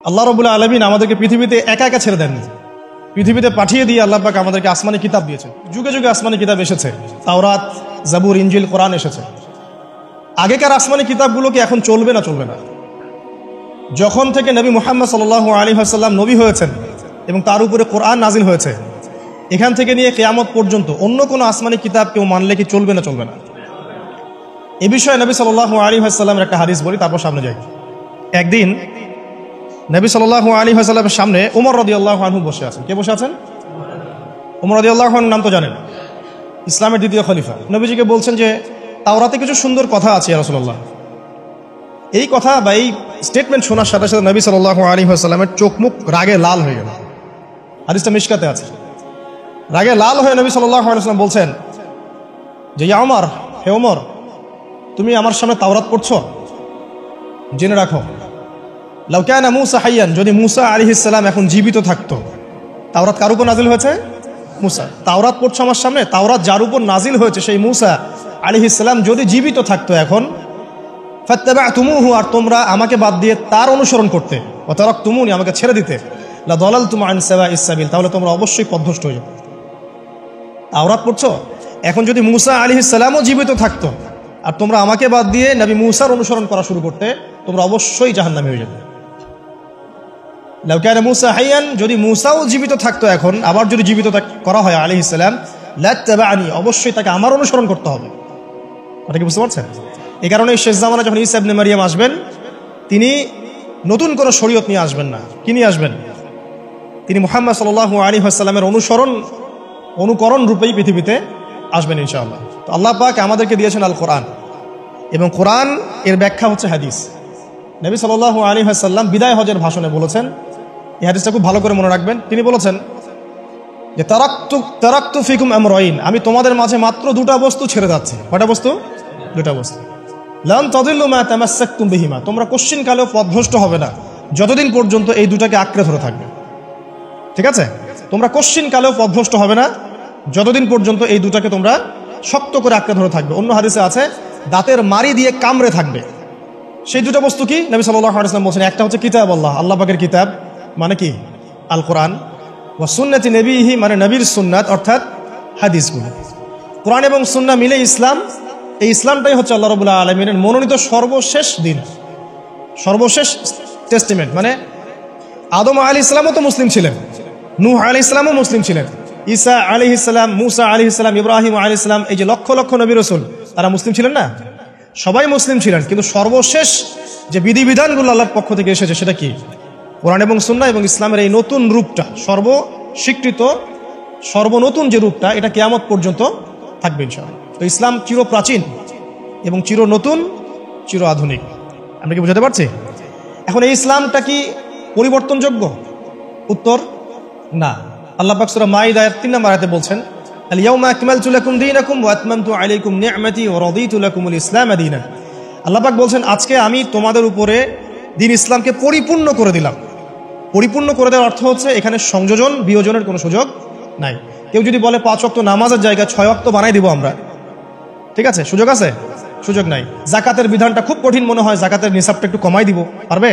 আল্লাহ রাব্বুল আলামিন আমাদেরকে পৃথিবীতে একা একা ছেড়ে দেননি। পৃথিবীতে পাঠিয়ে দিয়ে আল্লাহ পাক আমাদেরকে আসমানি কিতাব দিয়েছেন। যুগে যুগে আসমানি কিতাব এসেছে, তাওরাত, জাবুর, ইনজিল, কোরআন এসেছে। আগেকার আসমানি কিতাবগুলো কি এখন চলবে না? চলবে না। যখন থেকে নবী মুহাম্মদ সাল্লাল্লাহু আলাইহি ওয়াসাল্লাম নবী হয়েছেন এবং তার উপরে কোরআন নাজিল হয়েছে, এখান থেকে নিয়ে কিয়ামত পর্যন্ত অন্য কোনো আসমানি কিতাব কেউ মানলে কি চলবে না? চলবে না। এ বিষয়ে নবী সাল্লাল্লাহু আলাইহি ওয়াসাল্লামের একটা হাদিস বলি, তারপর সামনে যাই। একদিন নবী সাল্লাল্লাহু আলাইহি ওয়াসাল্লামের সামনে ওমর রাদিয়াল্লাহু আনহু বসে আছেন। কে বসে আছেন? ওমর রাদিয়াল্লাহু আনহুর নাম তো জানেন, ইসলামের দ্বিতীয় খলিফা। নবীজিকে বলছেন যে তাওরাতে কিছু সুন্দর কথা আছে ইয়া রাসূলুল্লাহ। এই কথা বা এই স্টেটমেন্ট শোনার সাথে সাথে নবী সাল্লাল্লাহু আলাইহি ওয়াসাল্লামের চোখ মুখ রাগে লাল হয়ে গেল। হাদিসটা মিশকাতে আছে। রাগে লাল হয়ে নবী সাল্লাল্লাহু আলাইহি ওয়াসাল্লাম বলছেন যে ইয়া ওমর, হে ওমর, তুমি আমার সামনে তাওরাত পড়ছো? জেনে রাখো, লাউ কানা মূসা হাইয়ান, যদি মূসা আলাইহিস সালাম এখন জীবিত থাকতো। তাওরাত কার উপর নাজিল হয়েছে? মূসা। তাওরাত পড়ছো আমার সামনে, তাওরাত যার উপর নাজিল হয়েছে সেই মূসা আলাইহিস সালাম যদি জীবিত থাকতো এখন, ফাত্তাবা'তুমুহু, আর তোমরা আমাকে বাদ দিয়ে তার অনুসরণ করতে, ওয়া তারাকতুমুনি, আমাকে ছেড়ে দিতে, লা দালালতুম আন সাওয়াইস সাবিল, তাহলে তোমরা অবশ্যই পথভ্রষ্ট হয়ে যেতে। তাওরাত পড়ছো, এখন যদি মূসা আলাইহিস সালামও জীবিত থাকতো আর তোমরা আমাকে বাদ দিয়ে নবী মূসার অনুসরণ করা শুরু করতে, তোমরা অবশ্যই জাহান্নামী হয়ে যেতে। লাউ কানা মূসা হাইয়ান, যদি মূসাও জীবিত থাকতো এখন, আবার যদি জীবিত করা হয় আলাইহিস সালাম, লাত্তাবা'নি, অবশ্যই তাকে আমার অনুসরণ করতে হবে। এটা কি বুঝতে পারছেন? এই কারণে শেষ জামানায় যখন ঈসা ইবনে মারইয়াম আসবেন, তিনি নতুন কোনো শরীয়ত নিয়ে আসবেন না। কি নিয়ে আসবেন? তিনি মুহাম্মদ সাল্লাল্লাহু আলাইহি ওয়াসাল্লামের অনুকরণ রূপেই পৃথিবীতে আসবেন ইনশাআল্লাহ। তো আল্লাহ পাক আমাদেরকে দিয়েছেন আল কোরআন, এবং কোরআন এর ব্যাখ্যা হচ্ছে হাদিস। নবী সাল্লাল্লাহু আলাইহি ওয়াসাল্লাম বিদায় হজের ভাষণে বলেছেন, এই হাদিসটা খুব ভালো করে মনে রাখবেন। তিনি বলেছেন যে তারাকতু ফিকুম আমরাইন, আমি তোমাদের মাঝে মাত্র দুটা বস্তু ছেড়ে যাচ্ছি। কয়টা বস্তু? দুটা বস্তু। লান তাদিল্লু মা তামাসসাকতুম বিহিমা, তোমরা কোশ্চিনকালেও পথভ্রষ্ট হবে না যতদিন পর্যন্ত এই দুটাকে আঁকড়ে ধরে থাকবে। ঠিক আছে? তোমরা কোশ্চিনকালেও পথভ্রষ্ট হবে না যতদিন পর্যন্ত এই দুটাকে তোমরা শক্ত করে আঁকড়ে ধরে থাকবে। অন্য হাদিসে আছে দাঁতের মারি দিয়ে কামড়ে থাকবে। সেই দুটা বস্তু কি? নবী সাল্লাল্লাহু আলাইহি ওয়াসাল্লাম বলেছেন, একটা হচ্ছে কিতাব আল্লাহ, আল্লাহ পাকের কিতাব, মানে কি? আল কোরআন। ওয়া সুন্নতি নবীহি, মানে নবীর সুন্নাত, অর্থাৎ হাদিসগুলো। কোরআন এবং সুন্নাহ মিলে ইসলাম। এই ইসলামটাই হচ্ছে আল্লাহ রাব্বুল আলামিনের মনোনীত সর্বশেষ দিন, সর্বশেষ টেস্টিমেন্ট। মানে আদম আলাইহিস সালামও তো মুসলিম ছিলেন, নূহ আলাইহিস সালামও মুসলিম ছিলেন, ঈসা আলাইহিস সালাম, মূসা আলাইহিস সালাম, ইব্রাহিম আলাইহিস সালাম, এই যে লক্ষ লক্ষ নবী রাসূল, তারা মুসলিম ছিলেন না? সবাই মুসলিম ছিলেন, কিন্তু সর্বশেষ যে বিধিবিধানগুলো আল্লাহর পক্ষ থেকে এসেছে সেটা কি? কোরআন এবং সুন্নাহ এবং ইসলামের এই নতুন রূপটা, সর্বস্বীকৃত সর্বনতুন যে রূপটা, এটা কিয়ামত পর্যন্ত থাকবে ইনশাআল্লাহ। তো ইসলাম চির প্রাচীন এবং চির নতুন, চির আধুনিক। আমরা কি বুঝাতে পারছি? এখন এই ইসলামটা কি পরিবর্তনযোগ্য? উত্তর না। আল্লাহ পাক সূরা মাইদা 3 নম্বর আয়াতে বলছেন, আল ইয়াউমা আকমালতু লাকুম দীনাকুম ওয়া আতমামতু আলাইকুম নি'মাতি ওয়া রাদিতু লাকুমুল ইসলাম দীনান। আল্লাহ পাক বলছেন, আজকে আমি তোমাদের উপরে দিন ইসলামকে পরিপূর্ণ করে দিলাম। পরিপূর্ণ করে দেওয়ার অর্থ হচ্ছে এখানে সংযোজন বিয়োজনের কোনো সুযোগ নাই। কেউ যদি বলে 5 ওয়াক্ত নামাজের জায়গায় 6 ওয়াক্ত বানাই দিব আমরা, ঠিক আছে? সুযোগ আছে? সুযোগ নাই। যাকাতের বিধানটা খুব কঠিন মনে হয়, যাকাতের নিসাবটা একটু কমাই দিব, পারবে?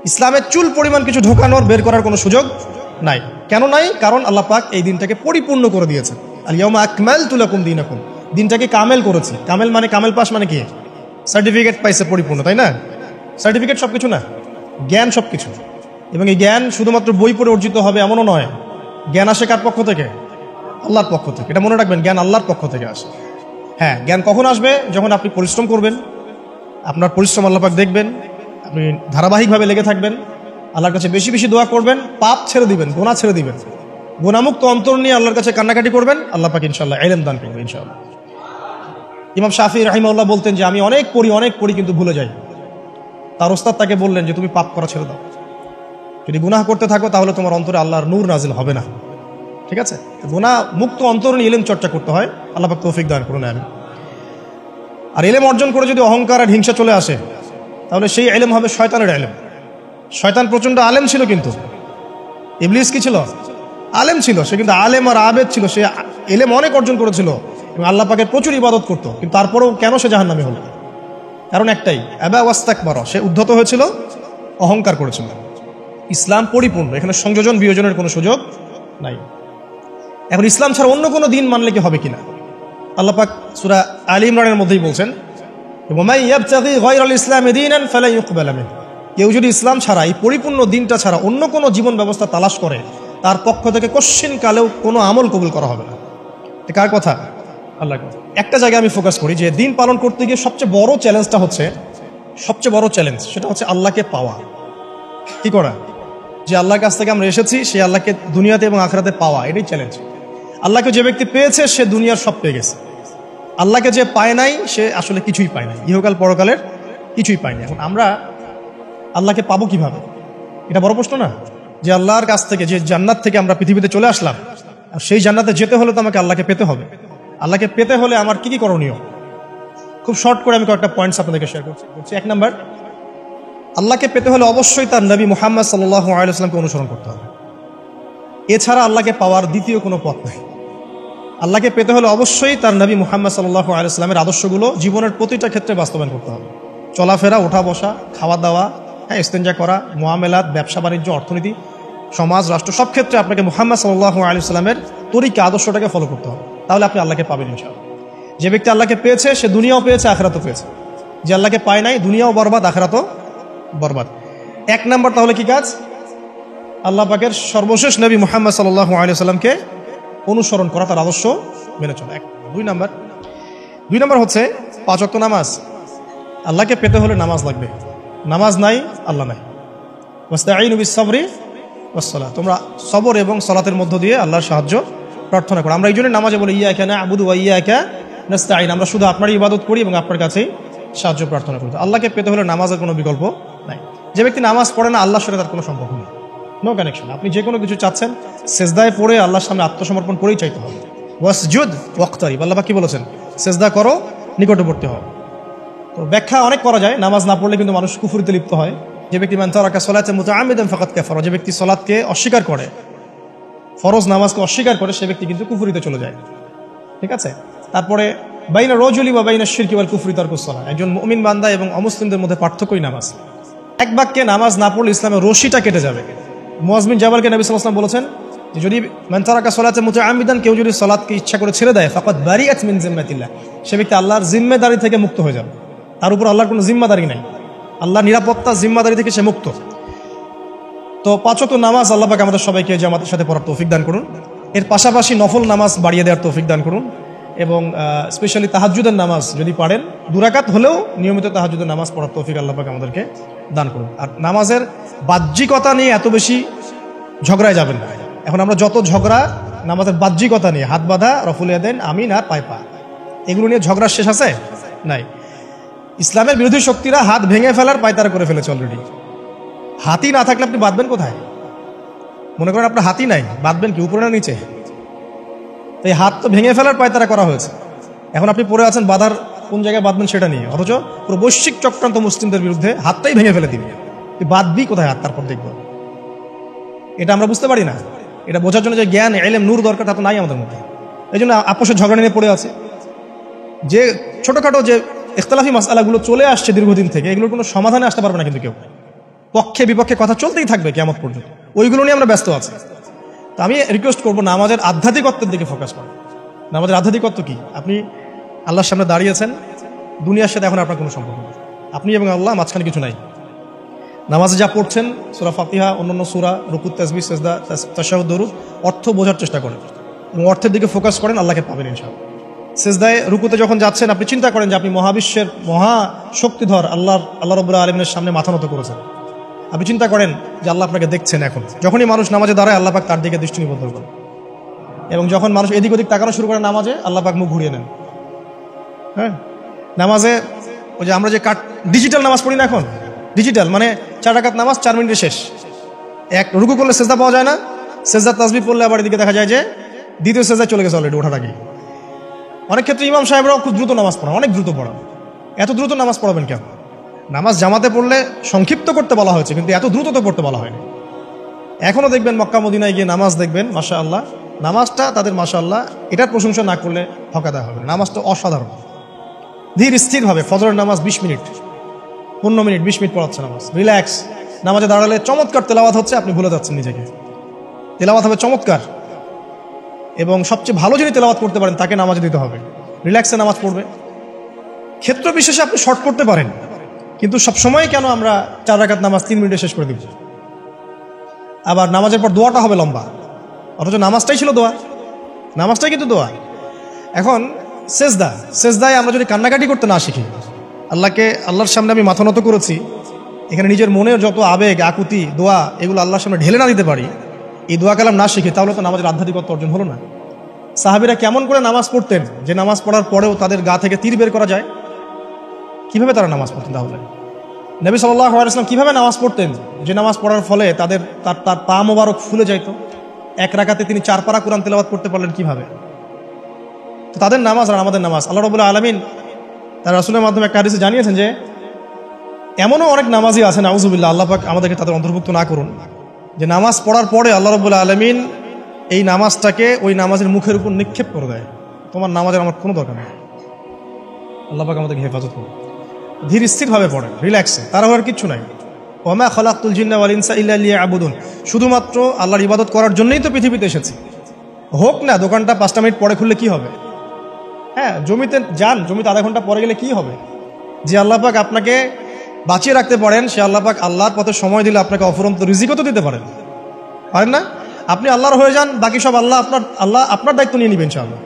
ইসলামের চুল পরিমাণ কিছু ঢোকানোর, বের করার কোনো সুযোগ নাই। কেন নাই? কারণ আল্লাহ পাক এই দিনটাকে পরিপূর্ণ করে দিয়েছেন। আল ইয়াউমা আকমালতু লাকুম দীনাকুম, দিনটাকে কামেল করেছি। কামেল মানে, কামেল পাস মানে কি? সার্টিফিকেট পাইছে পরিপূর্ণ, তাই না? সার্টিফিকেট সবকিছু না, জ্ঞান সবকিছু। এবং এই জ্ঞান শুধুমাত্র বই পড়ে অর্জিত হবে এমনও নয়। জ্ঞান আসে কার পক্ষ থেকে? আল্লাহর পক্ষ থেকে। এটা মনে রাখবেন, জ্ঞান আল্লাহর পক্ষ থেকে আসে। হ্যাঁ, জ্ঞান কখন আসবে? যখন আপনি পরিশ্রম করবেন, আপনার পরিশ্রম আল্লাহ পাক দেখবেন, আপনি ধারাবাহিকভাবে লেগে থাকবেন, আল্লাহর কাছে বেশি বেশি দোয়া করবেন, পাপ ছেড়ে দিবেন, গুনাহ ছেড়ে দিবেন, গুনাহমুক্ত অন্তর নিয়ে আল্লাহর কাছে কান্নাকাটি করবেন, আল্লাহ পাক ইনশাআল্লাহ ইলম দান করবেন ইনশাআল্লাহ। ইমাম শাফিঈ রাহিমাহুল্লাহ বলতেন যে আমি অনেক পড়ি কিন্তু ভুলে যাই। তার ওস্তাদ তাকে বললেন যে তুমি পাপ করা ছেড়ে দাও, যদি গুনাহ করতে থাকো তাহলে তোমার অন্তরে আল্লাহর নূর নাজিল হবে না। ঠিক আছে? গুনাহ মুক্ত অন্তর নিয়ে ইলম চর্চা করতে হয়। আল্লাহ পাক তৌফিক দান করুন, আমিন। আর ইলম অর্জন করে যদি অহংকার আর হিংসা চলে আসে, তাহলে সেই ইলম হবে শয়তানের ইলম। শয়তান প্রচন্ড আলেম ছিল, কিন্তু ইবলিস কি ছিল? আলেম ছিল। সে কিন্তু আলেম আর আবেদ ছিল, সে ইলম অনেক অর্জন করেছিল এবং আল্লাহ পাকের প্রচুর ইবাদত করত, কিন্তু তারপরেও কেন সে জাহান্নামী হলো? কারণ একটাই, আবা ওয়াস্তাকবারা, সে উদ্ধত হয়েছিল, অহংকার করেছিল। ইসলাম পরিপূর্ণ, এখানে সংযোজন বিয়োজনের কোনো সুযোগ নাই। এখন ইসলাম ছাড়া অন্য কোনো দিন মানলে কি হবে কিনা? আল্লাহ পাক সূরা আলী ইমরানের মধ্যেই বলছেন, ওয়ামান ইয়াবতাগি গায়রাল ইসলামি দীনান ফালা ইউকবালা মিনহু, কেউ যদি ইসলাম ছাড়া, এই পরিপূর্ণ দিনটা ছাড়া অন্য কোনো জীবন ব্যবস্থা তালাশ করে, তার পক্ষ থেকে কশ্চিন কালেও কোনো আমল কবুল করা হবে না। এটা কার কথা? আল্লাহর কথা। একটা জায়গায় আমি ফোকাস করি যে দিন পালন করতে গিয়ে সবচেয়ে বড় চ্যালেঞ্জটা হচ্ছে, সবচেয়ে বড় চ্যালেঞ্জ সেটা হচ্ছে আল্লাহকে পাওয়া। কি করা? যে আল্লাহর কাছ থেকে আমরা এসেছি সেই আল্লাহকে দুনিয়াতে এবং আখিরাতে পাওয়া, এটাই চ্যালেঞ্জ। আল্লাহকে যে ব্যক্তি পেয়েছে সে দুনিয়ার সব পেয়ে গেছে। আল্লাহকে যে পায় নাই সে আসলে কিছুই পায় নাই, ইহকাল পরকালের কিছুই পায়নি। এখন আমরা আল্লাহকে পাবো কিভাবে? এটা বড় প্রশ্ন না? যে আল্লাহর কাছ থেকে, যে জান্নাত থেকে আমরা পৃথিবীতে চলে আসলাম, আর সেই জান্নাতে যেতে হলে তো আমাকে আল্লাহকে পেতে হবে। আল্লাহকে পেতে হলে আমার কি কি করণীয়? খুব শর্ট করে আমি কয়েকটা পয়েন্টস আপনাদেরকে শেয়ার করছি। এক নাম্বার, আল্লাহকে পেতে হলে অবশ্যই তার নবী মুহাম্মদ সাল্লাল্লাহু আলাইহি ওয়াসাল্লামকে অনুসরণ করতে হবে। এছাড়া আল্লাহকে পাওয়ার দ্বিতীয় কোনো পথ নেই। আল্লাহকে পেতে হলে অবশ্যই তার নবী মুহাম্মদ সাল্লাল্লাহু আলাইহি ওয়াসাল্লামের আদর্শগুলো জীবনের প্রতিটা ক্ষেত্রে বাস্তবায়ন করতে হবে। চলাফেরা, ওঠা বসা, খাওয়া দাওয়া, ইস্তেঞ্জা করা, মুআমালাত, ব্যবসা বাণিজ্য, অর্থনীতি, সমাজ, রাষ্ট্র, সব ক্ষেত্রে আপনাকে মুহাম্মদ সাল্লাল্লাহু আলাইহি ওয়াসাল্লামের তরিকা, আদর্শটাকে ফলো করতে হবে। তাহলে আপনি আল্লাহকে পাবেন ইনশাআল্লাহ। যে ব্যক্তি আল্লাহকে পেয়েছে সে দুনিয়াও পেয়েছে, আখিরাতও পেয়েছে। যে আল্লাহকে পায় নাই, দুনিয়াও বরবাদ, আখিরাতও বরবাদ। এক নাম্বার তাহলে কি কাজ? আল্লাহ পাকের সর্বশেষ নবী মুহাম্মদ সাল্লাল্লাহু আলাইহি ওয়াসাল্লামকে অনুসরণ করা, তার আদর্শ মেনে চলা। দুই নাম্বার হচ্ছে 5 ওয়াক্ত নামাজ। আল্লাহকে পেতে হলে নামাজ লাগবে। নামাজ নাই, আল্লাহ নাই। ওয়াস্তাঈনু বিস-সাবরি ওয়াস-সালাহ, তোমরা সবর এবং সালাতের মধ্য দিয়ে আল্লাহর সাহায্য প্রার্থনা করো। আমরা এই জন্য নামাজে বলি ইয়াকা না'বুদু ওয়া ইয়াকা নাস্তাঈন, আমরা শুধু আপনারই ইবাদত করি এবং আপনার কাছেই সাহায্য প্রার্থনা করি। আল্লাহকে পেতে হলে নামাজের কোনো বিকল্প নাই। যে ব্যক্তি নামাজ পড়ে না, আল্লাহর সাথে তার কোনো সম্পর্ক নেই, নো কানেকশন। আপনি যে কোনো কিছু চাচ্ছেন, সেজদায় পড়ে আল্লাহর সামনে আত্মসমর্পণ করেই চাইতে হবে। ওয়াসজুদ ওয়াক্তারিব, আল্লাহ পাক কি বলেছেন? সেজদা করো, নিকটবর্তী হও। তো ব্যাখ্যা অনেক করা যায়। নামাজ না পড়লে কিন্তু মানুষ কুফরিতে লিপ্ত হয়। যে ব্যক্তি মান তারাকা সালাতা মুতাআম্মিদান ফাকাদ কাফারা, যে ব্যক্তি সালাতকে অস্বীকার করে, ফরজ নামাজকে অস্বীকার করে, সে ব্যক্তি কিন্তু কুফরিতে চলে যায়। ঠিক আছে? তারপরে বাইনা রাজুলি ওয়া বাইনা শিরকি ওয়াল কুফরি তারকুস সালাহ, একজন মুমিন বান্দা এবং অমুসলিমদের মধ্যে পার্থক্যই নামাজ। এক বাক্যে নামাজ না পড়লে ইসলামের রশিটা কেটে যাবে। মুআয বিন জাবালকে নবী সাল্লাল্লাহু আলাইহি ওয়াসাল্লাম বলেছেন যে যদি মান তারাকা সালাতা মুতাআম্মিদান, কেউ যদি সালাতকে ইচ্ছা করে ছেড়ে দেয়, ফাকাদ বারিআত মিন জিম্মাতিল্লাহ, সে ব্যক্তি আল্লাহর জিম্মেদারি থেকে মুক্ত হয়ে যাবে। তার উপর আল্লাহর কোনো জিম্মাদারি নাই, আল্লাহর নিরাপত্তা, জিম্মাদারি থেকে সে মুক্ত। তো 5 ওয়াক্ত নামাজ আল্লাহ পাক আমাদের সবাইকে জামাতের সাথে পড়ার তৌফিক দান করুন। এর পাশাপাশি নফল নামাজ বাড়িয়ে দেওয়ার তৌফিক দান করুন, এবং স্পেশালি তাহাজ্জুদের নামাজ যদি পারেন, 2 রাকাত হলেও নিয়মিত তাহাজ্জুদের নামাজ পড়ার তৌফিক আল্লাহ পাক আমাদেরকে দান করুন। আর নামাজের বাহ্যিকতা নিয়ে এত বেশি ঝগড়ায় যাবেন না। এখন আমরা যত ঝগড়া নামাজের বাহ্যিকতা নিয়ে, হাত বাঁধা, রফুল ইয়াদাইন, আমিন আর পায় পা, এগুলো নিয়ে ঝগড়া শেষ আছে? নাই। ইসলামের বিরোধী শক্তিরা হাত ভেঙে ফেলার পায়তারা করে ফেলেছে অলরেডি। হাতি না থাকলে আপনি বাঁধবেন কোথায়? মনে করেন আপনার হাতি নাই, বাঁধবেন কি উপরে না নিচে? এই হাত তো ভেঙে ফেলার পায়তারা করা হয়েছে। এখন আপনি পড়ে আছেন বাঁধার কোন জায়গায় বাঁধবেন সেটা নিয়ে, অথচ পুরো বৈশ্বিক চক্রান্ত মুসলিমদের বিরুদ্ধে হাতটাই ভেঙে ফেলে দিবে। তুই বাঁধবি কোথায় হাত? তারপর দেখব। এটা আমরা বুঝতে পারি না। এটা বোঝার জন্য যে জ্ঞান, ইলম, নূর দরকার, তা তো নাই আমাদের মধ্যে। এই জন্য আপোষের ঝগড়া নিয়ে পড়ে আছে। যে ছোটখাটো যে ইখতিলাফি মাসআলাগুলো চলে আসছে দীর্ঘদিন থেকে, এগুলোর কোনো সমাধানে আসতে পারবে না কিন্তু কেউ। পক্ষে বিপক্ষে কথা চলতেই থাকবে কিয়ামত পর্যন্ত, ওইগুলো নিয়ে আমরা ব্যস্ত আছি। তো আমি রিকোয়েস্ট করবো নামাজের আধ্যাত্মিকত্বের দিকে ফোকাস করেন। নামাজের আধ্যাত্মিকত্ব কি? আপনি আল্লাহর সামনে দাঁড়িয়েছেন, দুনিয়ার সাথে এখন আপনার কোনো সম্পর্ক নেই, আপনি এবং আল্লাহ, মাঝখানে কিছু নাই। নামাজে যা পড়ছেন, সূরা ফাতিহা, অন্যান্য সূরা, রুকু, তাসবিহ, সিজদা, তাশাহুদ, দরুদ, অর্থ বোঝার চেষ্টা করেন এবং অর্থের দিকে ফোকাস করেন, আল্লাহকে পাবেন ইনশাআল্লাহ। সিজদায়, রুকুতে যখন যাচ্ছেন, আপনি চিন্তা করেন যে আপনি মহাবিশ্বের মহা শক্তিধর আল্লাহ রাব্বুল আলামিনের সামনে মাথা নত করেছেন। আপনি চিন্তা করেন যে আল্লাহ আপনাকে দেখছেন। এখন যখনই মানুষ নামাজে দাঁড়ায়, আল্লাহ পাক তার দিকে দৃষ্টি নিবদ্ধ করেন, এবং যখন মানুষ এদিক ওদিক তাকানো শুরু করে নামাজে, আল্লাহ পাক মুখ ঘুরিয়ে নেন। হ্যাঁ, নামাজে ওই যে আমরা যে ডিজিটাল নামাজ পড়ি না, এখন ডিজিটাল মানে 4 রাকাত নামাজ 4 মিনিটে শেষ। এক রুকু করলে সেজদা পাওয়া যায় না, সেজদা তাসবিহ পড়লে আবার এদিকে দেখা যায় যে দ্বিতীয় সেজদায় চলে গেছে অলরেডি ওঠার আগে। অনেক ক্ষেত্রে ইমাম সাহেবরাও খুব দ্রুত নামাজ পড়ান, অনেক দ্রুত পড়ান। এত দ্রুত নামাজ পড়াবেন কেন? নামাজ জামাতে পড়লে সংক্ষিপ্ত করতে বলা হয়েছে, কিন্তু এত দ্রুত তো পড়তে বলা হয়নি। এখনও দেখবেন মক্কা মদিনায় গিয়ে নামাজ দেখবেন, মাশাআল্লাহ, নামাজটা তাদের মাশাআল্লাহ, এটার প্রশংসা না করলে হকা দেওয়া হবে। নামাজটা অসাধারণ, ধীর স্থিরভাবে ফজরের নামাজ 20 মিনিট, 15 মিনিট, 20 মিনিট পড়াচ্ছে নামাজ, রিল্যাক্স, নামাজে দাঁড়ালে চমৎকার তেলাওয়াত হচ্ছে, আপনি ভুলে যাচ্ছেন নিজেকে। তেলাওয়াত হবে চমৎকার, এবং সবচেয়ে ভালো যিনি তেলাওয়াত করতে পারেন তাকে নামাজে দিতে হবে। রিল্যাক্সে নামাজ পড়বে। ক্ষেত্র বিশেষে আপনি শর্ট করতে পারেন, কিন্তু সবসময় কেন আমরা 4 রাকাত নামাজ 3 মিনিটে শেষ করে দিব? আবার নামাজের পর দোয়াটা হবে লম্বা, অথচ নামাজটাই ছিল দোয়া, নামাজটাই কিন্তু দোয়া। এখন সেজদায় আমরা যদি কান্নাকাটি করতে না শিখি, আল্লাহর সামনে আমি মাথা নত করেছি, এখানে নিজের মনের যত আবেগ আকুতি দোয়া এগুলো আল্লাহর সামনে ঢেলে না দিতে পারি, এই দোয়া কালাম না শিখি, তাহলে তো নামাজের আধ্যাত্মিকত্ব অর্জন হলো না। সাহাবীরা কেমন করে নামাজ পড়তেন যে নামাজ পড়ার পরেও তাদের গা থেকে তীর বের করা যায়? কিভাবে তারা নামাজ পড়তেন? তাহলে নবী সাল্লাল্লাহু আলাইহি ওয়াসাল্লাম কিভাবে নামাজ পড়তেন যে নামাজ পড়ার ফলে তার পা মোবারক ফুলে যাইত? 1 রাকাতে তিনি 4 পারা কোরআন তেলাওয়াত করতে পারলেন কিভাবে? তো তাদের নামাজ আর আমাদের নামাজ, আল্লাহ রাব্বুল আলামিন তার রাসূলের মাধ্যমে একটা হাদিসে জানিয়েছেন যে এমনও অনেক নামাজি আছে, নাউযুবিল্লাহ, আল্লাহ পাক আমাদেরকে তাদের অন্তর্ভুক্ত না করুন, যে নামাজ পড়ার পরে আল্লাহ রাব্বুল আলামিন এই নামাজটাকে ওই নামাজের মুখের উপর নিক্ষেপ করে দেয়, তোমার নামাজের আমার কোনো দরকার নেই। আল্লাহ পাক আমাদেরকে হেফাজত করুন। ধীর স্থিরভাবে পড়েন, রিল্যাক্সে, তারা হওয়ার কিচ্ছু নাই। ওয়া মা খালাকতুল জিন্না ওয়াল ইনসা ইল্লা লিয়াবুদুন, শুধুমাত্র আল্লাহর ইবাদত করার জন্যই তো পৃথিবীতে এসেছি। হোক না দোকানটা 5টা মিনিট পরে খুললে কি হবে? হ্যাঁ, জমিতে যান, জমিতে আধা ঘন্টা পরে গেলে কি হবে? যে আল্লাহ পাক আপনাকে বাঁচিয়ে রাখতে পারেন, সে আল্লাহ পাক আল্লাহর পথে সময় দিলে আপনাকে অফুরন্ত রিজিকও তো দিতে পারেন না? আপনি আল্লাহর হয়ে যান, বাকি সব আল্লাহ আপনার দায়িত্ব নিয়ে নেবেন ইনশাআল্লাহ।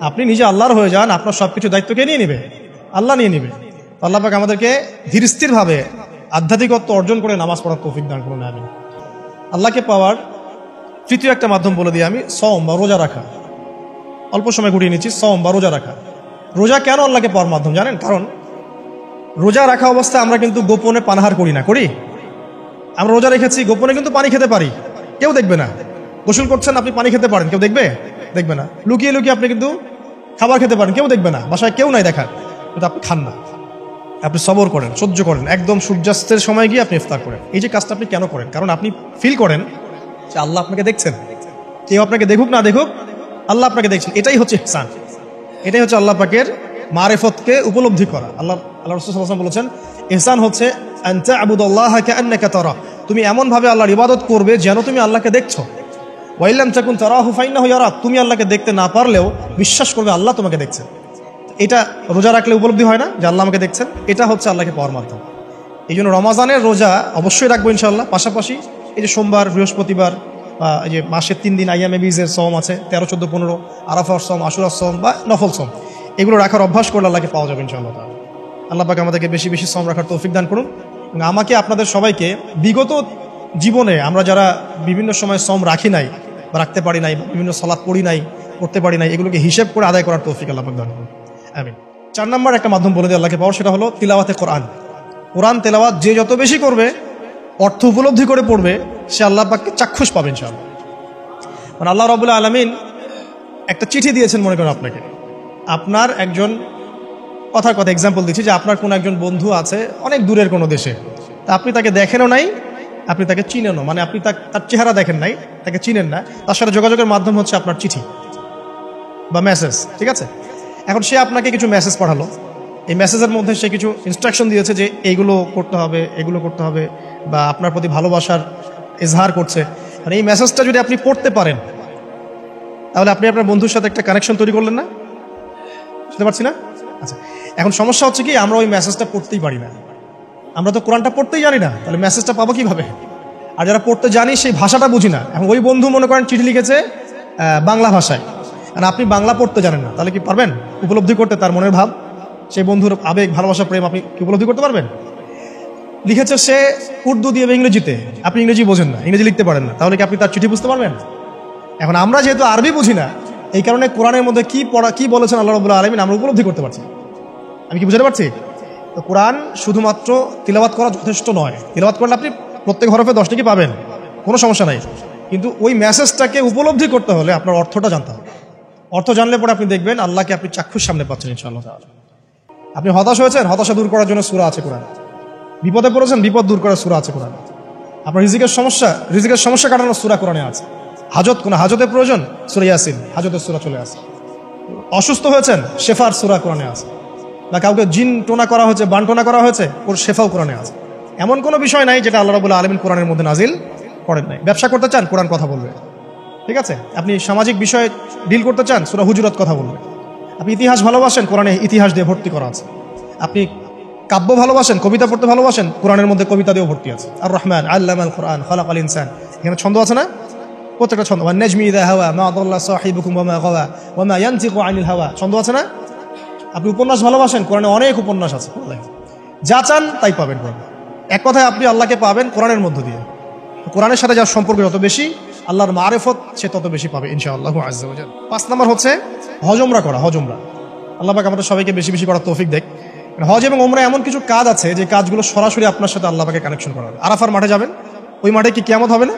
আপনি নিজে আল্লাহর হয়ে যান, আপনার সবকিছু দায়িত্বকে নিয়ে নেবে, আল্লাহ নিয়ে নেবে। আল্লাহ পাক আমাদেরকে ধীর স্থিরভাবে আধ্যাত্মিকত্ব অর্জন করে নামাজ পড়ার তৌফিক দান করুন, আমিন। আল্লাহকে পাওয়ার তৃতীয় একটা মাধ্যম বলে দিই আমি, সওম বা রোজা রাখা। অল্প সময় ঘুরিয়ে নিচ্ছি, সওম বা রোজা রাখা। রোজা কেন আল্লাহকে পাওয়ার মাধ্যম জানেন? কারণ রোজা রাখা অবস্থায় আমরা কিন্তু গোপনে পানাহার করি না, করি? আমরা রোজা রেখেছি, গোপনে কিন্তু পানি খেতে পারি, কেউ দেখবে না। গোসল করছেন, আপনি পানি খেতে পারেন, কেউ দেখবে না। লুকিয়ে লুকিয়ে আপনি কিন্তু খাবার খেতে পারেন, কেউ দেখবে না, বাসায় কেউ নাই দেখার, কিন্তু আপনি খান না। আপনি সবর করেন, সহ্য করেন, একদম সূর্যাস্তের সময় গিয়ে আপনি ইফতার করেন। এই যে কাজটা আপনি কেন করেন? কারণ আপনি ফিল করেন যে আল্লাহ আপনাকে দেখছেন। কেউ আপনাকে দেখুক না দেখুক, আল্লাহ আপনাকে দেখছেন। এটাই হচ্ছে ইহসান, এটাই হচ্ছে আল্লাহ পাকের মারিফতকে উপলব্ধি করা। আল্লাহ রাসূল সাল্লাল্লাহু আলাইহি ওয়াসাল্লাম বলেছেন, ইহসান হচ্ছে আন তা'বুদাল্লাহা কাআন্নাকা তারা, তুমি এমন ভাবে আল্লাহর ইবাদত করবে যেন তুমি আল্লাহকে দেখছো। ওয়া ইল্লাম তাকুন তারাহু ফাইন্নাহু ইয়ারাক, তুমি আল্লাহকে দেখতে না পারলেও বিশ্বাস করবে আল্লাহ তোমাকে দেখছেন। এটা রোজা রাখলে উপলব্ধি হয় না যে আল্লাহ আমাকে দেখছেন? এটা হচ্ছে আল্লাহকে পাওয়ার মাধ্যম। এই জন্য রমাজানের রোজা অবশ্যই রাখবো ইনশাআল্লাহ। পাশাপাশি এই যে সোমবার, বৃহস্পতিবার, এই যে মাসের 3 দিন আইয়ামে বীজের সওম আছে, 13, 14, 15, আরাফার সওম, আশুরার সওম বা নফল সওম, এগুলো রাখার অভ্যাস করলে আল্লাহকে পাওয়া যাবে ইনশাআল্লাহ। আল্লাহ পাক আমাদেরকে বেশি বেশি সওম রাখার তৌফিক দান করুন। এবং আমাকে আপনাদের সবাইকে বিগত জীবনে আমরা যারা বিভিন্ন সময় সওম রাখি নাই বা রাখতে পারি নাই, বিভিন্ন সালাত পড়ি নাই, করতে পারি নাই, এগুলোকে হিসেব করে আদায় করার তৌফিক আল্লাহ পাক দান করুন, আমিন। 4 নম্বর একটা মাধ্যম বলে দিয়ে আল্লাহকে পাওয়ার, সেটা হলো তিলাওয়াতে কোরআন। কোরআন তেলাওয়াত যে যত বেশি করবে, অর্থ উপলব্ধি করে পড়বে, সে আল্লাহ পাককে চাক্ষুষ পাবে ইনশাআল্লাহ। মানে আল্লাহ রাব্বুল আলামিন একটা চিঠি দিয়েছেন, মনে করেন আপনাকে, আপনার একজন কথার কথা এক্সাম্পল দিচ্ছি, যে আপনার কোনো একজন বন্ধু আছে অনেক দূরের কোনো দেশে, তা আপনি তাকে দেখেনও নাই, আপনি তাকে চিনেনও, মানে আপনি তার চেহারা দেখেন নাই, তাকে চিনেন না, তার সাথে যোগাযোগের মাধ্যম হচ্ছে আপনার চিঠি বা মেসেজ, ঠিক আছে? এখন সে আপনাকে কিছু মেসেজ পাঠালো, এই মেসেজের মধ্যে সে কিছু ইনস্ট্রাকশন দিয়েছে যে এইগুলো করতে হবে, এগুলো করতে হবে, বা আপনার প্রতি ভালোবাসার ইজহার করছে। মানে এই মেসেজটা যদি আপনি পড়তে পারেন, তাহলে আপনি আপনার বন্ধুর সাথে একটা কানেকশন তৈরি করলেন না? বুঝতে পারছি না? আচ্ছা, এখন সমস্যা হচ্ছে কি, আমরা ওই মেসেজটা পড়তেই পারি না। আমরা তো কোরআনটা পড়তেই জানি না, তাহলে মেসেজটা পাবো কিভাবে? আর যারা পড়তে জানি সেই ভাষাটা বুঝি না। এখন ওই বন্ধু মনে করেন চিঠি লিখেছে বাংলা ভাষায়, আর আপনি বাংলা পড়তে জানেন না, তাহলে কি পারবেন উপলব্ধি করতে তার মনের ভাব, সেই বন্ধুর আবেগ, ভালোবাসা, প্রেম আপনি কি উপলব্ধি করতে পারবেন? লিখেছে সে উর্দু দিয়ে বা ইংরেজিতে, আপনি ইংরেজি বোঝেন না, ইংরেজি লিখতে পারেন না, তাহলে কি আপনি তার চিঠি বুঝতে পারবেন? এখন আমরা যেহেতু আরবি বুঝি না, এই কারণে কোরআনের মধ্যে কি বলেছেন আল্লাহ রাব্বুল আলামিন আমরা উপলব্ধি করতে পারছি। আমি কি বুঝতে পারছি? তো কোরআন শুধুমাত্র তিলাওয়াত করা যথেষ্ট নয়। তিলাওয়াত করলে আপনি প্রত্যেক হরফে 10 টাকা পাবেন, কোনো সমস্যা নাই, কিন্তু ওই মেসেজটাকে উপলব্ধি করতে হলে আপনার অর্থটা জানতে হবে। অর্থ জানলে পরে আপনি দেখবেন আল্লাহকে আপনি চাক্ষুষ সামনে পাচ্ছেন ইনশাআল্লাহ। আপনি হতাশ হয়েছেন, হতাশা দূর করার জন্য সূরা আছে কোরআন। বিপদে পড়েছেন, বিপদ দূর করার সূরা আছে কোরআন। আপনার রিজিকের সমস্যা কাটানোর সূরা কোরআনে আছে। কোনো হাজতের প্রয়োজন, সূরা ইয়াসিন, হাজতের সূরা চলে আসে। অসুস্থ হয়েছেন, শেফার সূরা কোরআনে আছে। বা কাউকে জিন টোনা করা হয়েছে, বান টোনা করা হয়েছে, ওর শেফাও কোরআনে আছে। এমন কোনো বিষয় নাই যেটা আল্লাহ রাব্বুল আলামিন কোরআনের মধ্যে নাজিল করেন নাই। ব্যবসা করতে চান, কোরআন কথা বলবে। ঠিক আছে, আপনি সামাজিক বিষয়ে ডিল করতে চান, সূরা হুজুরাত কথা বলবে। আপনি ইতিহাস ভালোবাসেন, কোরআনে ইতিহাস দিয়ে ভর্তি করা আছে। আপনি কাব্য ভালোবাসেন, কবিতা পড়তে ভালোবাসেন, কোরআনের মধ্যে কবিতা দিয়েও ভর্তি আছে। আর রহমান আল্লামাল কোরআন খালাকাল ইনসান, এখানে ছন্দ আছে না? প্রত্যেকটা ছন্দ। ওয়ান নাজমি ইযা হাওয়া মা দাল্লা সাহিবুকুম ওয়া মা গাওয়া ওয়া মা ইয়ানতিকু আনিল হাওয়া, ছন্দ আছে না? আপনি উপন্যাস ভালোবাসেন, কোরআনে অনেক উপন্যাস আছে। যা চান তাই পাবেন কোরআনে। এক কথায় আপনি আল্লাহকে পাবেন কোরআনের মধ্য দিয়ে। কোরআনের সাথে যার সম্পর্ক যত বেশি, আল্লাহর মারিফত সে তত বেশি পাবে ইনশাআল্লাহু আযজা ওয়া জাল্লা। 5 নাম্বার হচ্ছে হজ উমরা করা। হজ উমরা আল্লাহ পাক আমাদের সবাইকে বেশি বেশি করার তৌফিক দেয়। হজ এবং উমরা এমন কিছু কাজ আছে যে কাজগুলো সরাসরি আপনার সাথে আল্লাহ পাকে কানেকশন করা হবে। আরাফার মাঠে যাবেন, ওই মাঠে কি কিয়ামত হবে না?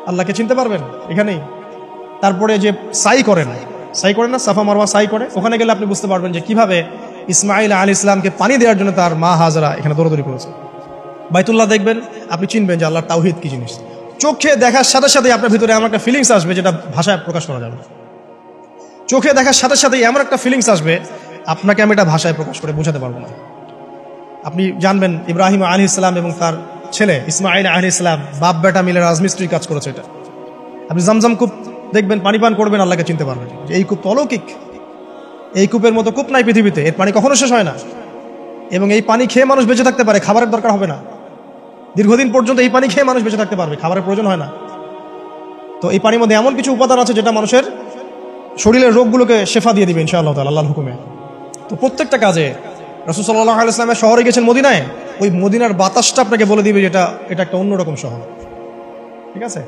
আল্লাহকে চিনতে পারবেন এখানেই। তারপরে যে সাই করেন না, সাফা মারওয়া সাই করে, ওখানে গেলে আপনি বুঝতে পারবেন যে কিভাবে ইসমাইল আলাইহিস সালামকে পানি দেওয়ার জন্য তার মা হাজরা এখানে দৌড়াদৌড়ি করেছে। বাইতুল্লাহ দেখবেন, আপনি চিনবেন যে আল্লাহর তাওহীদ কি জিনিস। চোখে দেখার সাথে সাথে আপনার ভিতরে এমন একটা ফিলিংস আসবে যেটা ভাষায় প্রকাশ করা যাবে না। চোখে দেখার সাথে সাথে এমন একটা ফিলিংস আসবে, আপনাকে আমি এটা ভাষায় প্রকাশ করে বোঝাতে পারবো না। আপনি জানবেন ইব্রাহিম আলাইহিস সালাম এবং তার ছেলে ইসমাইল আলাইহিস সালাম বাপ বেটা মিলে রাজমিস্ত্রির কাজ করেছে। এটা আপনি জামজাম কূপ দেখবেন, পানি পান করবেন, আল্লাহকে চিনতে পারবেন যে এই কূপ তো অলৌকিক। এই কূপের মতো কূপ নাই পৃথিবীতে, এর পানি কখনো শেষ হয় না, এবং এই পানি খেয়ে মানুষ বেঁচে থাকতে পারে, খাবারের দরকার হবে না। দীর্ঘদিন পর্যন্ত এই পানি খেয়ে মানুষ বেঁচে থাকতে পারবে, খাবারের প্রয়োজন হয় না। তো এই পানির মধ্যে এমন কিছু উপাদান আছে যেটা মানুষের শরীরের রোগগুলোকে শেফা দিয়ে দিবে ইনশাআল্লাহ তাআলা আল্লাহর হুকুমে। তো প্রত্যেকটা কাজে রাসূল সাল্লাল্লাহু আলাইহি ওয়াসাল্লাম শহরে গেছেন মদিনায়, ওই মদিনার বাতাসটা আপনাকে বলে দিবে যে এটা একটা অন্যরকম শহর। ঠিক আছে,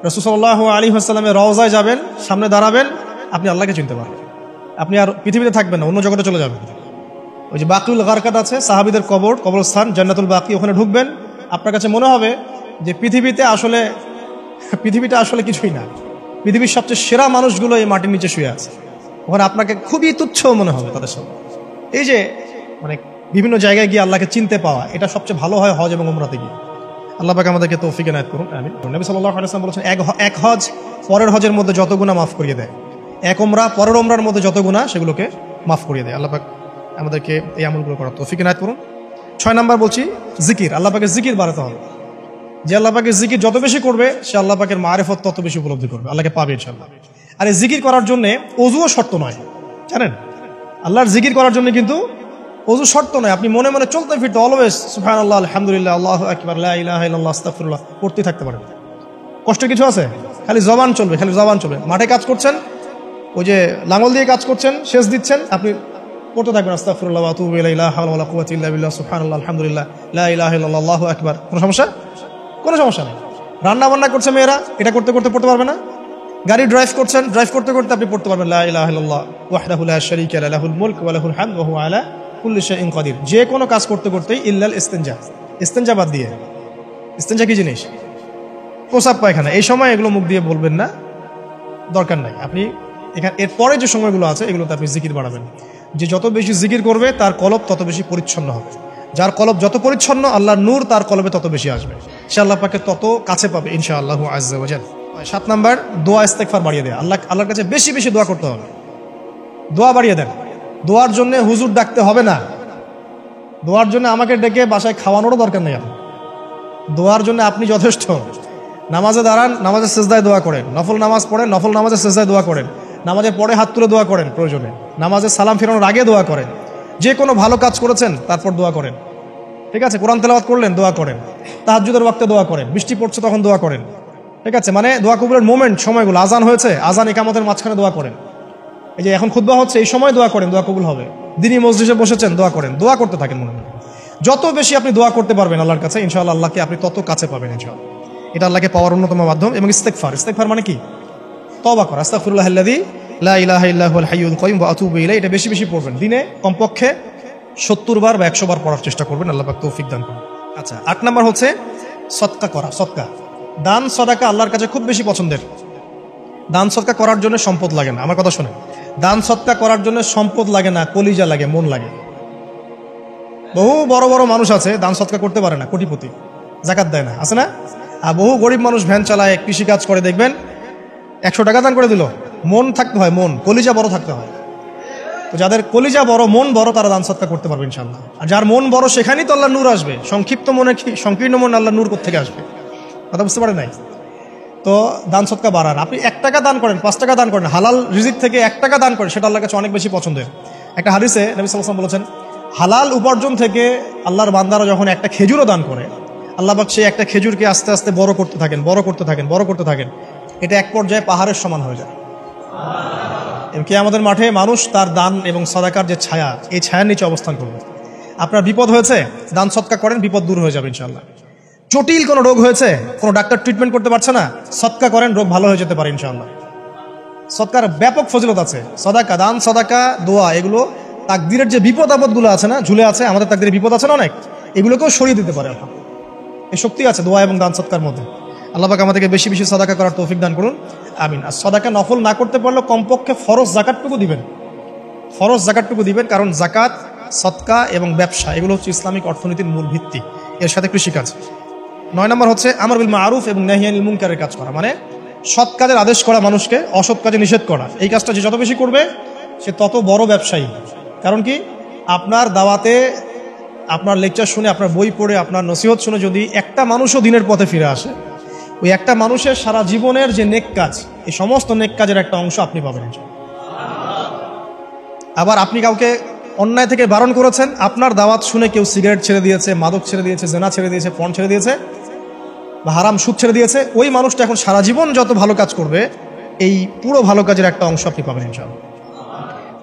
রাসূল সাল্লাল্লাহু আলাইহি ওয়াসাল্লামের রওজায় যাবেন, সামনে দাঁড়াবেন, আপনি আল্লাহকে চিনতে পারবেন। আপনি আর পৃথিবীতে থাকবেন না, অন্য জগতে চলে যাবেন। ওই যে বাকিউল গারকাত আছে, সাহাবীদের কবরস্থান জান্নাতুল বাকি, ওখানে ঢুকবেন, আপনার কাছে মনে হবে যে পৃথিবীটা আসলে কিছুই না। পৃথিবীর সবচেয়ে সেরা মানুষগুলো এই মাটির নিচে শুয়ে আছে, ওখানে আপনাকে খুবই তুচ্ছ মনে হবে তাদের সাথে। এই যে মানে বিভিন্ন জায়গায় গিয়ে আল্লাহকে চিনতে পাওয়া, এটা সবচেয়ে ভালো হয় হজ এবং উমরাতে গিয়ে। আল্লাহ পাক আমাদেরকে তৌফিক এনায়েত করুন, আমিন। নবী সাল্লাল্লাহু আলাইহি ওয়াসাল্লাম বলেছেন, এক হজ পরের হজের মধ্যে যত গুনাহ মাফ করিয়ে দেয়, এক উমরা পরের উমরার মধ্যে যত গুনাহ সেগুলোকে মাফ করিয়ে দেয়। আল্লাহ পাক আমাদেরকে এই আমলগুলো করার তৌফিক এনায়েত করুন। 6 নাম্বার বলছি জিকির। আল্লাহ পাকের জিকির বাড়াতে হবে। যে আল্লাহ পাকের জিকির যত বেশি করবে, সে আল্লাহ পাকের মারিফত তত বেশি উপলব্ধি করবে, আল্লাহকে পাবে ইনশাআল্লাহ। আর এই জিকির করার জন্য ওযুও শর্ত নয়, জানেন? আল্লাহর জিকির করার জন্য কিন্তু ওযু শর্ত নয়। আপনি মনে মনে চলতে ফিরতে অলওয়েজ সুবহানাল্লাহ, আলহামদুলিল্লাহ, আল্লাহু আকবার, লা ইলাহা ইল্লাল্লাহ, আস্তাগফিরুল্লাহ পড়তে থাকতে পারেন। কষ্ট কিছু আছে? খালি জবান চলবে, খালি জবান চলবে। মাঠে কাজ করছেন, ওই যে লাঙল দিয়ে কাজ করছেন, সেচ দিচ্ছেন, আপনি পড়তে থাকবেন আস্তাগফিরুল্লাহ ওয়া আতুবু ইলাইহি, লা হাওলা ওয়ালা কুওয়াতা ইল্লা বিল্লাহ, সুবহানাল্লাহ, আলহামদুলিল্লাহ, লা ইলাহা ইল্লাল্লাহ, আল্লাহু আকবার। কোনো সমস্যা? কোনো সমস্যা নেই। রান্না বান্না করছে মেয়েরা, এটা করতে করতে পড়তে পারবে না? গাড়ি ড্রাইভ করছেন, ড্রাইভ করতে করতে আপনি পড়তে পারবেন লা ইলাহা ইল্লাল্লাহ ওয়াহদাহু লা শারীকা লাহু, লাহুল মুলকু ওয়া লাহুল হামদু ওয়া হুয়া আলা কুল্লি শাইইন কাদির। যে কোনো কাজ করতে করতেই ইল্লাল ইস্তিনজা, ইস্তিনজা বাদ দিয়ে। ইস্তিনজা কি জিনিস? প্রসাব পায়খানা। এই সময় এগুলো মুখ দিয়ে বলবেন না, দরকার নাই। আপনি এখানে এরপরে যে সময়গুলো আছে এগুলোতে আপনি জিকির বাড়াবেন। যে যত বেশি জিকির করবে তার কলব তত বেশি পরিচ্ছন্ন হবে। যার কলব যত পরিচ্ছন্ন, আল্লাহর নূর তার কলবে তত বেশি আসবে, সে আল্লাহ পাকে তত কাছে পাবে ইনশাআল্লাহু আযজা ওয়া জাল। 7 নাম্বার দোয়া ইস্তেগফার বাড়িয়ে দেয়। আল্লাহর কাছে বেশি বেশি দোয়া করতে হবে। দোয়া বাড়িয়ে দেন। দোয়ার জন্য হুজুর ডাকতে হবে না, দোয়ার জন্য আমাকে ডেকে বাসায় খাওয়ানোরও দরকার নেই। আপনি দোয়ার জন্য আপনি যথেষ্ট। নামাজে দাঁড়ান, নামাজের সিজদায় দোয়া করেন, নফল নামাজ পড়েন, নফল নামাজের সিজদায় দোয়া করেন, নামাজের পরে হাত তুলে দোয়া করেন, প্রয়োজনে নামাজে সালাম ফেরানোর আগে দোয়া করেন, যে কোনো ভালো কাজ করেছেন তারপর দোয়া করেন। ঠিক আছে, কোরআন তেলাওয়াত করলেন, দোয়া করেন, তাহাজ্জুদের ওয়াক্তে দোয়া করেন, বৃষ্টি পড়ছে তখন দোয়া করেন। ঠিক আছে, মানে দোয়া কবুলের মোমেন্ট, সময়গুলো, আজান হয়েছে, আজান ইকামতের মাঝখানে দোয়া করেন। এই যে এখন খুতবা হচ্ছে, এই সময় দোয়া করেন, দোয়া কবুল হবে। দিনই মসজিদে বসেছেন, দোয়া করেন, দোয়া করতে থাকেন মনে মনে। যত বেশি আপনি দোয়া করতে পারবেন আল্লাহর কাছে, ইনশাআল্লাহ আল্লাহকে আপনি তত কাছে পাবেন ইনশাআল্লাহ। এটা আল্লাহকে পাওয়ার অন্যতম মাধ্যম। এবং ইস্তেগফার, ইস্তেগফার মানে কি? তওবা করা। আস্তাগফিরুল্লাহাল্লাযী লা ইলাহা ইল্লা হুয়াল হাইয়ুল কাইয়ুম ওয়া আতুবু ইলাইহি। এটা বেশি বেশি পড়বেন, দিনে কমপক্ষে 70 বার বা 100 বার পড়ার চেষ্টা করবেন, আল্লাহ পাক তৌফিক দান করুন। আচ্ছা, 8 নাম্বার হচ্ছে সদকা করা। সদকা, দান সদকা আল্লাহর কাছে খুব বেশি পছন্দের। দান সদকা করার জন্য সম্পদ লাগে না, আমার কথা শুনে। দান সদকা করার জন্য সম্পদ লাগে না, কলিজা লাগে, মন লাগে। বহু বড় বড় মানুষ আছে দান সদকা করতে পারে না, কোটিপতি, যাকাত দেয় না, আছে না? আর বহু গরিব মানুষ ভ্যান চালায়, কৃষিকাজ করে, দেখবেন 100 টাকা দান করে দিল, মন থাকতে হয়, মন, কলিজা বড় থাকতে হয়। তো যাদের কলিজা বড়, মন বড়, তারা দান সদকা করতে পারবে ইনশাআল্লাহ। আর যার মন বড় সেখানেই তো আল্লাহ নূর আসবে। সংক্ষিপ্ত মনে কি, সংকীর্ণ মন আল্লাহ নূর কোত্থেকে আসবে? কথা বুঝতে পারেন নাই? তো দান সদকা বাড়ান। আপনি 1 টাকা দান করেন, 5 টাকা দান করেন, হালাল রিজিক থেকে 1 টাকা দান করেন, সেটা আল্লাহর কাছে অনেক বেশি পছন্দের। একটা হাদিসে নবী সাল্লাল্লাহু আলাইহি ওয়াসাল্লাম বলেছেন, হালাল উপার্জন থেকে আল্লাহর বান্দারা যখন একটা খেজুরও দান করে, আল্লাহ পাক সেই একটা খেজুরকে আস্তে আস্তে বড় করতে থাকেন, বড় করতে থাকেন, বড় করতে থাকেন। এটা এক পর্যায়ে পাহাড়ের সমান হয়ে যায়। কিয়ামতের মাঠে মানুষ তার দান এবং সাদাকার যে ছায়া, এই ছায়ার নিচে অবস্থান করবে। আপনার বিপদ হয়েছে, দান সদকা করেন, বিপদ দূর হয়ে যাবে ইনশাআল্লাহ। জটিল কোনো রোগ হয়েছে, কোনো ডাক্তার ট্রিটমেন্ট করতে পারছে না, সদকা করেন, রোগ ভালো হয়ে যেতে পারে ইনশাআল্লাহ। সদকার ব্যাপক ফজিলত আছে। সদাকা, দান সদাকা, দোয়া, এগুলো তাকদিরের যে বিপদ আপদগুলো আছে না, ঝুলে আছে, আমাদের তাকদিরের বিপদ আছে না অনেক, এগুলোকেও সরিয়ে দিতে পারে। এই শক্তি আছে দোয়া এবং দান সদকার মধ্যে। আল্লাহ পাক আমাদেরকে বেশি বেশি সদাকা করার তৌফিক দান করুন, আমিন। আর সদাকা নফল না করতে পারলেও কমপক্ষে ফরজ জাকাতটুকু দিবেন, ফরজ জাকাতটুকু দিবেন। কারণ জাকাত, সদকা এবং ব্যবসা এগুলো হচ্ছে ইসলামিক অর্থনীতির মূল ভিত্তি, এর সাথে কৃষিকাজ। 9 নম্বর হচ্ছে আমর বিল মারুফ এবং নাহি আনিল মুনকারের কাজ করা, মানে সৎ কাজের আদেশ করা, মানুষকে অসৎ কাজে নিষেধ করা। এই কাজটা যে যত বেশি করবে সে তত বড় ব্যবসায়ী। কারণ কি, আপনার দাওয়াতে, আপনার লেকচার শুনে, আপনার বই পড়ে, আপনার নসিহত শুনে যদি একটা মানুষও দিনের পথে ফিরে আসে, ওই একটা মানুষের সারা জীবনের যে নেক কাজ, এই সমস্ত নেক কাজের একটা অংশ আপনি পাবেন। আবার আপনি কাউকে অন্যায় থেকে বারণ করেছেন, আপনার দাওয়াত শুনে কেউ সিগারেট ছেড়ে দিয়েছে, মাদক ছেড়ে দিয়েছে, জেনা ছেড়ে দিয়েছে, পণ ছেড়ে দিয়েছে, বা হারাম সুদ ছেড়ে দিয়েছে, ওই মানুষটা এখন সারা জীবন যত ভালো কাজ করবে, এই পুরো ভালো কাজের একটা অংশ আপনি পাবেন ইনশাআল্লাহ।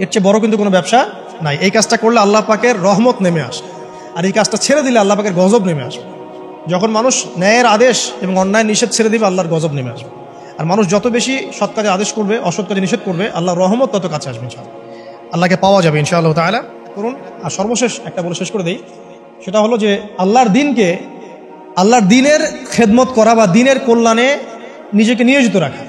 এর চেয়ে বড় কিন্তু কোনো ব্যবসা নাই। এই কাজটা করলে আল্লাহ পাকের রহমত নেমে আসে, আর এই কাজটা ছেড়ে দিলে আল্লাহ পাকের গজব নেমে আসবে। যখন মানুষ ন্যায়ের আদেশ এবং অন্যায় নিষেধ ছেড়ে দিবে, আল্লাহর গজব নেমে আসবে। আর মানুষ যত বেশি সৎ কাজে আদেশ করবে, অসৎ কাজে নিষেধ করবে, আল্লাহর রহমত তত কাছে আসবে ইনশাআল্লাহ। আল্লাহকে পাওয়া যাবে ইনশাআল্লাহ তাআলা করুন। আর সর্বশেষ একটা বলে শেষ করে দেই, সেটা হলো যে আল্লাহর দিনকে, আল্লাহর দিনের খেদমত করা বা দিনের কল্যাণে নিজেকে নিয়োজিত রাখা।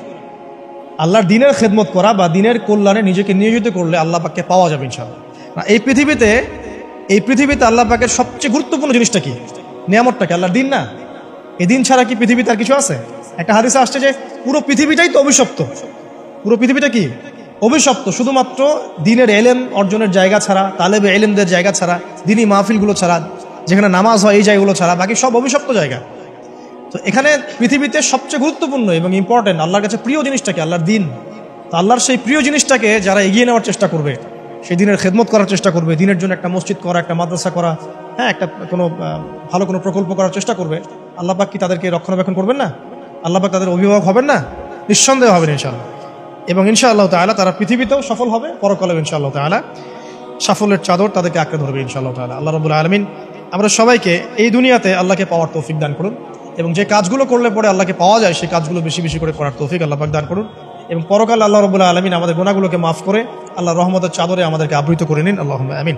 আল্লাহর দিনের খেদমত করা বা দিনের কল্যাণে নিজেকে নিয়োজিত করলে আল্লাহ পাককে পাওয়া যাবে ইনশাআল্লাহ। এই পৃথিবীতে আল্লাহ পাকের সবচেয়ে গুরুত্বপূর্ণ জিনিসটা কি? নিয়ামতটা কি? আল্লাহর দিন না? এই দিন ছাড়া কি পৃথিবীতে আর কিছু আছে? একটা হাদিসে আসছে যে পুরো পৃথিবীটাই তো অভিশপ্ত। পুরো পৃথিবীটা কি? অভিশপ্ত। শুধুমাত্র দিনের এলেম অর্জনের জায়গা ছাড়া, তালেবে এলেমদের জায়গা ছাড়া, দিনী মাহফিলগুলো ছাড়া, যেখানে নামাজ হয়, এই জায়গাগুলো ছাড়া বাকি সব অভিশপ্ত জায়গা। তো এখানে পৃথিবীতে সবচেয়ে গুরুত্বপূর্ণ এবং ইম্পর্টেন্ট, আল্লাহর কাছে প্রিয় জিনিসটাকে, আল্লাহর দিন। তো আল্লাহর সেই প্রিয় জিনিসটাকে যারা এগিয়ে নেওয়ার চেষ্টা করবে, সেই দিনের খেদমত করার চেষ্টা করবে, দিনের জন্য একটা মসজিদ করা, একটা মাদ্রাসা করা, হ্যাঁ, একটা ভালো কোনো প্রকল্প করার চেষ্টা করবে, আল্লাহ পাক কি তাদেরকে রক্ষণাবেক্ষণ করবেন না? আল্লাহ পাক তাদের অভিভাবক হবেন না? নিঃসন্দেহ হবেন ইনশাআল্লাহ। এবং ইনশাআল্লাহ তাআলা তারা পৃথিবীতেও সফল হবে, পরকালেও ইনশাআল্লাহ তাআলা সাফল্যের চাদর তাদেরকে আঁকড়ে ধরবে ইনশাআল্লাহ তাআলা। আল্লাহ রাব্বুল আলামিন আমরা সবাইকে এই দুনিয়াতে আল্লাহকে পাওয়ার তৌফিক দান করুন, এবং যে কাজগুলো করলে পরে আল্লাহকে পাওয়া যায় সেই কাজগুলো বেশি বেশি করে করার তৌফিক আল্লাহ পাক দান করুন, এবং পরকালে আল্লাহ রাব্বুল আলামিন আমাদের গুনাহগুলোকে মাফ করে আল্লাহর রহমতের চাদরে আমাদেরকে আবৃত করে নিন। আল্লাহুম্মা আমিন।